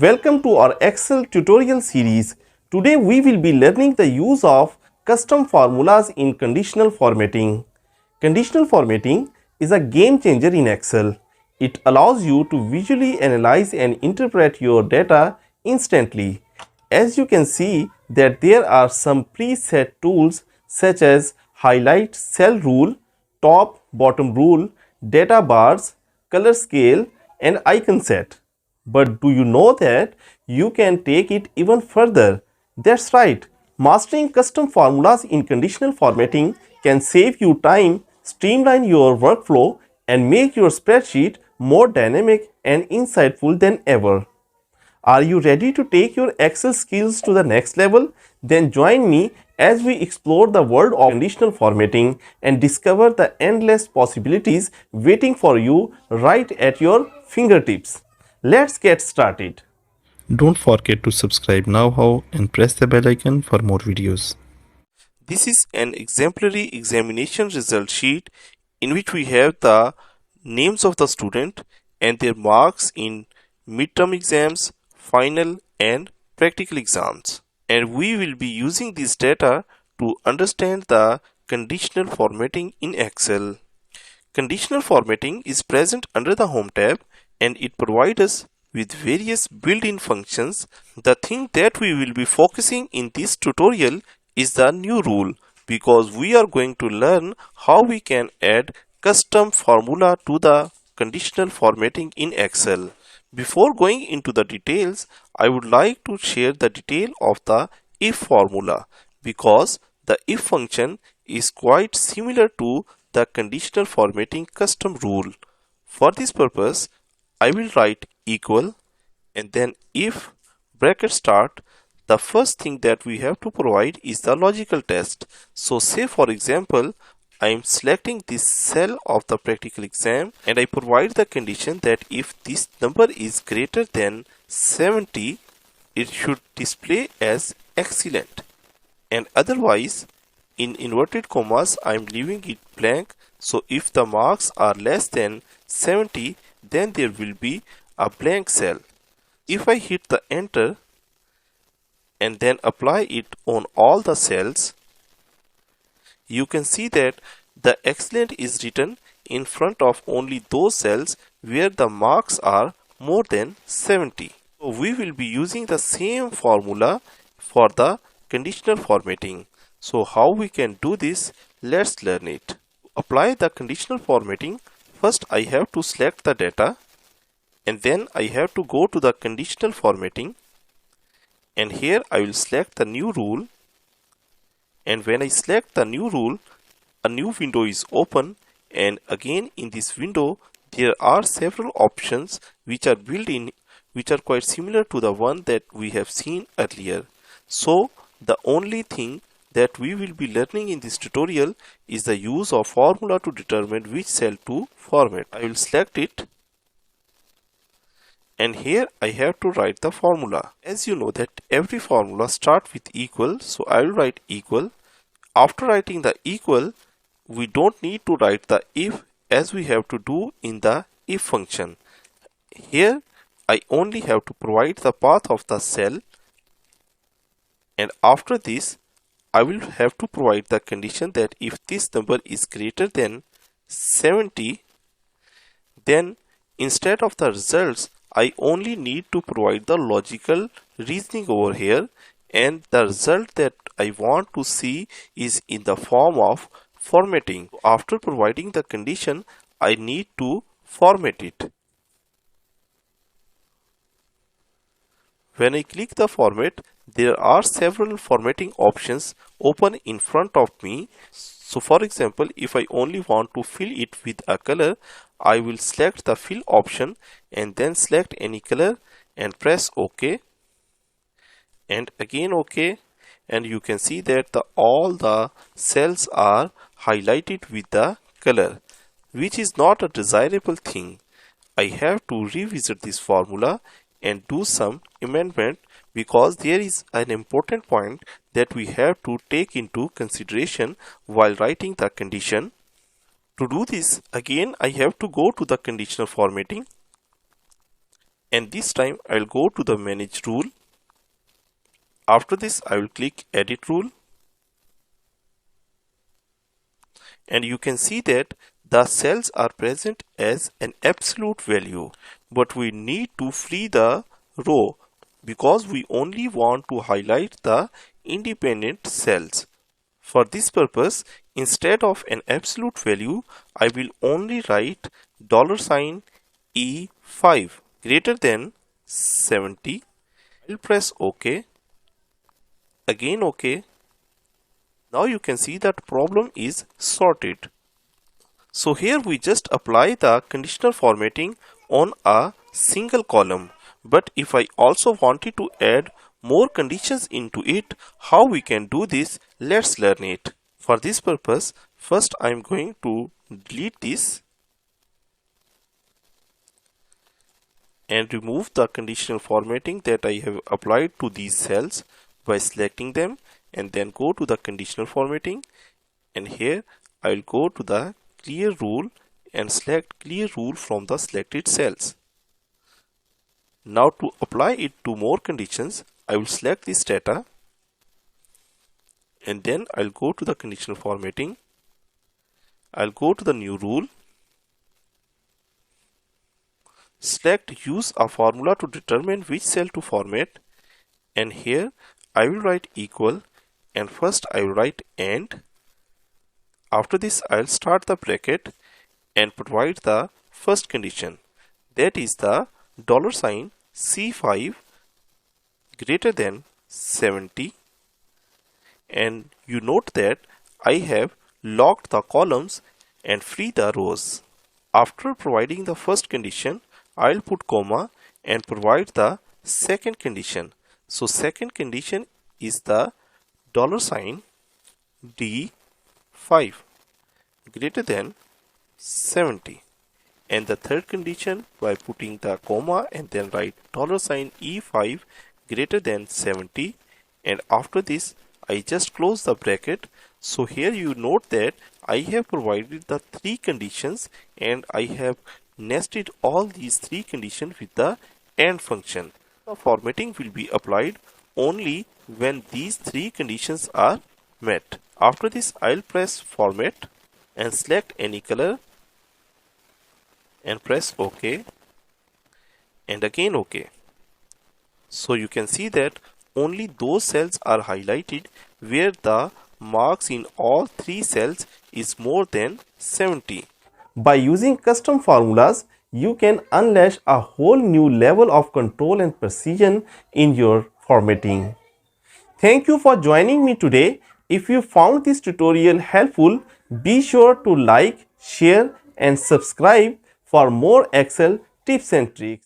Welcome to our Excel tutorial series. Today we will be learning the use of custom formulas in conditional formatting. Conditional formatting is a game changer in Excel. It allows you to visually analyze and interpret your data instantly. As you can see that there are some preset tools such as highlight cell rule, top bottom rule, data bars, color scale and icon set. But do you know that you can take it even further? That's right. Mastering custom formulas in conditional formatting can save you time, streamline your workflow, and make your spreadsheet more dynamic and insightful than ever. Are you ready to take your Excel skills to the next level? Then join me as we explore the world of conditional formatting and discover the endless possibilities waiting for you right at your fingertips. Let's get started. Don't forget to subscribe now and press the bell icon for more videos. This is an exemplary examination result sheet in which we have the names of the student and their marks in midterm exams, final and practical exams. And we will be using this data to understand the conditional formatting in Excel. Conditional formatting is present under the Home tab and it provides us with various built-in functions. The thing that we will be focusing in this tutorial is the new rule because we are going to learn how we can add custom formula to the conditional formatting in Excel. Before going into the details, I would like to share the detail of the if formula because the if function is quite similar to the conditional formatting custom rule. For this purpose, I will write equal and then if bracket start. The first thing that we have to provide is the logical test. So say for example, I am selecting this cell of the practical exam and I provide the condition that if this number is greater than 70, it should display as excellent, and otherwise in inverted commas I am leaving it blank. So if the marks are less than 70, then there will be a blank cell. If I hit the enter and then apply it on all the cells, you can see that the excellent is written in front of only those cells where the marks are more than 70. So we will be using the same formula for the conditional formatting. So how we can do this? Let's learn it. To apply the conditional formatting, first I have to select the data and then I have to go to the conditional formatting, and here I will select the new rule, and when I select the new rule, a new window is open, and again in this window there are several options which are built in, which are quite similar to the one that we have seen earlier. So the only thing that we will be learning in this tutorial is the use of formula to determine which cell to format. I will select it and here I have to write the formula. As you know that every formula starts with equal, so I will write equal. After writing the equal, we don't need to write the if as we have to do in the if function. Here I only have to provide the path of the cell, and after this I will have to provide the condition that if this number is greater than 70, then instead of the results I only need to provide the logical reasoning over here, and the result that I want to see is in the form of formatting. After providing the condition, I need to format it. When I click the format, there are several formatting options open in front of me. So for example, if I only want to fill it with a color, I will select the fill option and then select any color and press OK and again OK, and you can see that all the cells are highlighted with the color, which is not a desirable thing. I have to revisit this formula and do some amendment because there is an important point that we have to take into consideration while writing the condition. To do this, again I have to go to the conditional formatting and this time I will go to the manage rule. After this I will click edit rule, and you can see that the cells are present as an absolute value, but we need to free the row because we only want to highlight the independent cells. For this purpose, instead of an absolute value, I will only write $E5 greater than 70. I'll press OK. Again OK. Now you can see that problem is sorted. So here we just apply the conditional formatting on a single column. But if I also wanted to add more conditions into it, how we can do this? Let's learn it. For this purpose, first I am going to delete this and remove the conditional formatting that I have applied to these cells by selecting them, and then go to the conditional formatting, and here I will go to the clear rule and select clear rule from the selected cells. Now to apply it to more conditions, I will select this data and then I'll go to the conditional formatting. I'll go to the new rule, select use a formula to determine which cell to format, and here I will write equal, and first I will write AND. After this I'll start the bracket and provide the first condition, that is the $C5 greater than 70, and you note that I have locked the columns and free the rows. After providing the first condition, I'll put comma and provide the second condition. So second condition is the $D5 greater than 70, and the third condition by putting the comma and then write $E5 greater than 70, and after this I just close the bracket. So here you note that I have provided the three conditions and I have nested all these three conditions with the AND function. The formatting will be applied only when these three conditions are met. After this I'll press format and select any color and press OK and again OK. So you can see that only those cells are highlighted where the marks in all three cells is more than 70. By using custom formulas, you can unleash a whole new level of control and precision in your formatting. Thank you for joining me today. If you found this tutorial helpful, be sure to like, share and subscribe for more Excel tips and tricks.